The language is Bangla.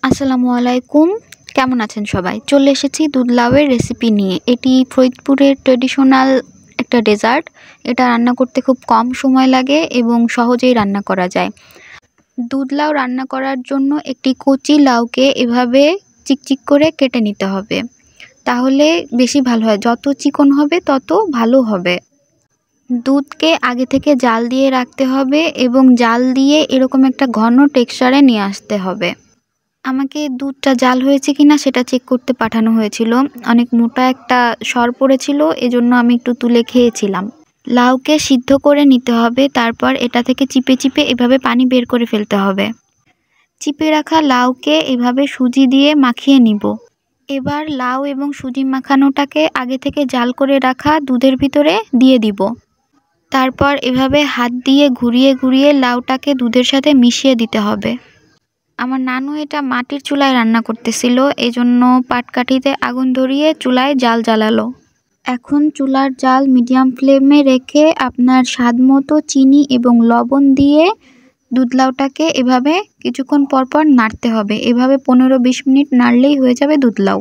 আসসালামু আলাইকুম। কেমন আছেন সবাই? চলে এসেছি দুধ লাউয়ের রেসিপি নিয়ে। এটি ফরিদপুরের ট্র্যাডিশনাল একটা ডেজার্ট। এটা রান্না করতে খুব কম সময় লাগে এবং সহজেই রান্না করা যায়। দুধ লাউ রান্না করার জন্য একটি কচি লাউকে এভাবে চিকচিক করে কেটে নিতে হবে, তাহলে বেশি ভালো হয়। যত চিকন হবে তত ভালো হবে। দুধকে আগে থেকে জাল দিয়ে রাখতে হবে এবং জাল দিয়ে এরকম একটা ঘন টেক্সচারে নিয়ে আসতে হবে। আমাকে দুধটা জাল হয়েছে কিনা সেটা চেক করতে পাঠানো হয়েছিল। অনেক মোটা একটা সর পড়েছিল, এজন্য আমি একটু তুলে খেয়েছিলাম। লাউকে সিদ্ধ করে নিতে হবে, তারপর এটা থেকে চিপে চিপে এভাবে পানি বের করে ফেলতে হবে। চিপে রাখা লাউকে এভাবে সুজি দিয়ে মাখিয়ে নিব। এবার লাউ এবং সুজি মাখানোটাকে আগে থেকে জাল করে রাখা দুধের ভিতরে দিয়ে দিব। তারপর এভাবে হাত দিয়ে ঘুরিয়ে ঘুরিয়ে লাউটাকে দুধের সাথে মিশিয়ে দিতে হবে। আমার নানু এটা মাটির চুলায় রান্না করতেছিল, এজন্য পাটকাঠিতে আগুন ধরিয়ে চুলায় জাল জ্বালালো। এখন চুলার জাল মিডিয়াম ফ্লেমে রেখে আপনার স্বাদ মতো চিনি এবং লবণ দিয়ে দুধ লাউটাকে এভাবে কিছুক্ষণ পর পর নাড়তে হবে। এভাবে 15-20 মিনিট নাড়লেই হয়ে যাবে দুধ লাউ।